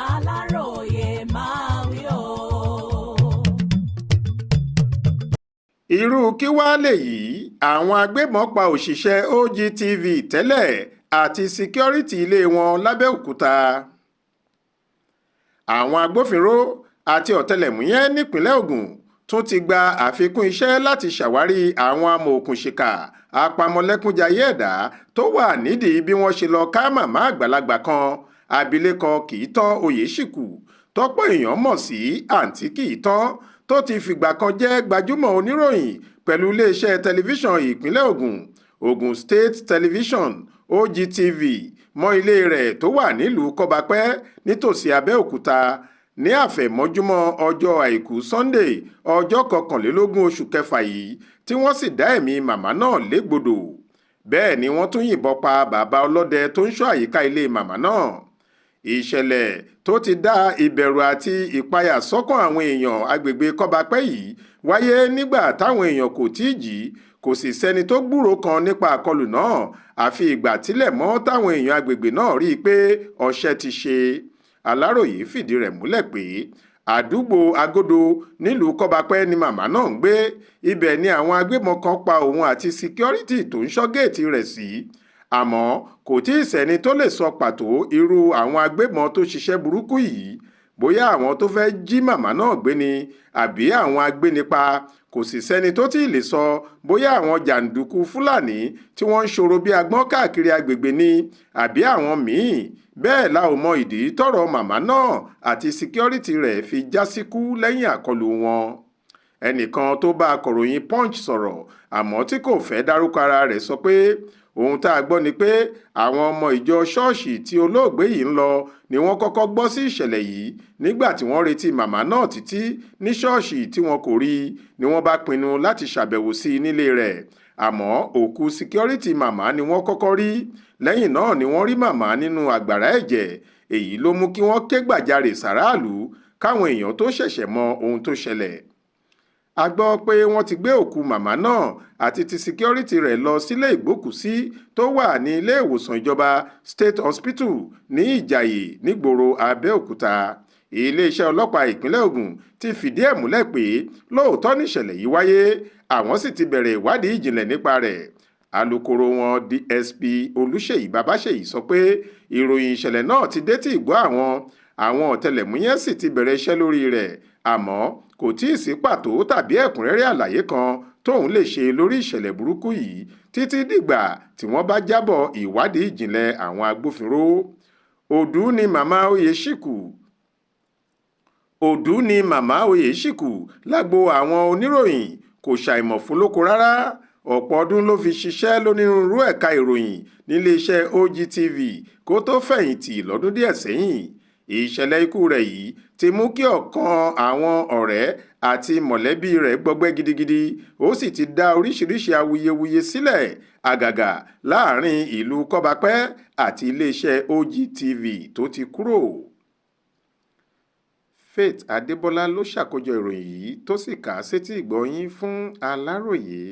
Aláròyé máa wí o. irú kí wàá lèyí àwọn agbébọn pa òṣìṣẹ́ OGTV tẹ́lẹ̀ àti síkírọ́rìtì ilé wọn lábẹ́òkúta. àwọn agbófinró àti ọ̀tẹlẹ̀múyẹ́ nípínlẹ̀ Ògùn tún ti gba àfikún iṣẹ́ láti ṣàwárí àwọn amòòkùnṣìkà apamọ́lẹ́kúnjayé ẹ̀dá tó wà nídìí bí wọ́n ṣe lọ ká màmá àgbàlagbà kan abilékọ Kìítán Oyèṣìkù tọ́pọ̀ èèyàn mọ̀ sí àǹtí Kìítán tó ti fìgbà kan jẹ́ gbajúmọ̀ oníròyìn pẹ̀lú iléeṣẹ́ tẹlifíṣàn ìpínlẹ̀ Ògùn Ogun State Television OGTV mọ́ ilé rẹ̀ tó wà nílùú Kọ́bápẹ́ nítòsí Abẹ́òkúta ní àfẹ̀mọ́júmọ́ ọjọ́ àìkú Sunday ọjọ́ 21 oṣù kẹfà yìí tí wọ́n sì dá ẹ̀mí màmá náà légbodò. bẹ́ẹ̀ ni wọ́n tún yìnbọn pa bàbá ọlọ́dẹ tó ń ṣọ́ àyíká ilé màmá náà. ìṣẹ̀lẹ̀ tó ti dá ìbẹ̀rù àti ìpayà sọ́kàn àwọn èèyàn agbègbè Kọ́bápẹ́ yìí wáyé nígbà táwọn èèyàn kò tíì jí kò sì sẹ́ni tó gbúròó kan nípa àkọlù náà àfi ìgbà tílẹ̀ mọ́ táwọn èèyàn agbègbè náà rí i pé ọṣẹ́ ti ṣe. Aláròyé fìdí rẹ̀ múlẹ̀ pé àdúgbò Agodo nílùú Kọ́bápẹ́ ni màmá náà ń gbé. ibẹ̀ ni àwọn agbébọn kan pa òun àti síkírọ́rìtì tó ń ṣọ́ géètì rẹ̀ sí. àmọ́ kò tí ì sẹ́ni tó lè sọ pàtó irú àwọn agbébọn tó ṣiṣẹ́ burúkú yìí, bóyá àwọn tó fẹ́ jí màmá náà gbé ni àbí àwọn agbénipa. kò sì sẹ́ni tó tí ì lè sọ bóyá àwọn jàǹdùkú Fúlàní tí wọ́n ń ṣòro bí agbọ́n káàkiri agbègbè ni àbí àwọn míì. bẹ́ẹ̀ la ò mọ ìdí tọ́rọ̀ màmá náà àti síkírọ́rìtì rẹ̀ fi já síkú lẹ́yìn àkọlù wọn. ẹnìkan tó bá akọ̀ròyìn Punch sọ̀rọ̀ àmọ́ tí kò fẹ́ dárúkọ ara rẹ̀ sọ pé ohun tá a gbọ́ ni pé àwọn ọmọ ìjọ ṣọ́ọ̀ṣì tí olóògbé yìí ń lọ ni wọ́n kọ́kọ́ gbọ́ sí ìṣẹ̀lẹ̀ yìí nígbà tí wọ́n retí màmá náà títí ní ṣọ́ọ̀ṣì tí wọn kò rí ni wọ́n bá pinnu láti ṣàbẹ̀wò sí i nílé rẹ̀. àmọ́ òkú síkírọ́rìtì màmá ni wọ́n kọ́kọ́ rí. lẹ́yìn náà ni wọ́n rí màmá nínú àgbàrá ẹ̀jẹ̀. èyí ló mú kí wọ́n ké gbàjarè sàráàlú káwọn èèyàn tó ṣẹ̀ṣẹ̀ mọ ohun tó ṣẹlẹ̀. a gbọ́ pé wọ́n ti gbé òkú màmá náà àti ti síkírọ́rìtì rẹ̀ lọ sílé ìgbókùúsí tó wà ní ilé ìwòsàn ìjọba State Hospital ní Ìjàyè nígboro Abẹ́òkúta. iléeṣẹ́ ọlọ́pàá ìpínlẹ̀ Ògùn ti fìdí ẹ̀ múlẹ̀ pé lóòótọ́ níṣẹ̀lẹ̀ yìí wáyé àwọn sì ti bẹ̀rẹ̀ ìwádìí ìjìnlẹ̀ nípa rẹ̀. alukoro wọn DSP Olúṣèyí Babáṣèyí sọ pé ìròyìn ìṣẹ̀lẹ̀ náà ti dé tí ìgbọ́ àwọn ọ̀tẹlẹ̀múyẹ́ sì ti bẹ̀rẹ̀ iṣẹ́ lórí rẹ̀ àmọ́ kò tí ì sí pàtó tàbí ẹ̀kúnrẹ́rẹ́ àlàyé kan tóun lè ṣe lórí ìṣẹ̀lẹ̀ burúkú yìí títí dìgbà tí wọ́n bá jábọ̀ ìwádìí ìjìnlẹ̀ àwọn agbófinró. Òdú ni màmá Oyèṣìkù lágbo àwọn oníròyìn kò ṣàìmọ̀ fólókó rárá. ọ̀pọ̀ ọdún ló fi ṣiṣẹ́ lónírúurú ẹ̀ka ìròyìn níléeṣẹ́ OGTV kó tó fẹ̀yìntì lọ́dún díẹ̀ sẹ́yìn. ìṣẹ̀lẹ̀ ikú rẹ̀ yìí ti mú kí ọ̀kan àwọn ọ̀rẹ́ àti mọ̀lẹ́bí rẹ̀ gbọgbẹ́ gidigidi ó sì ti dá oríṣiríṣi awuyewuye sílẹ̀ àgàgà láàrin ìlú Kọ́bápẹ́ àti iléeṣẹ́ OGTV tó ti kúrò. Faith Adébọ́lá ló ṣàkójọ ìròyìn yìí tó sì kà á sétí ìgbọ́ yín fún Aláròyé.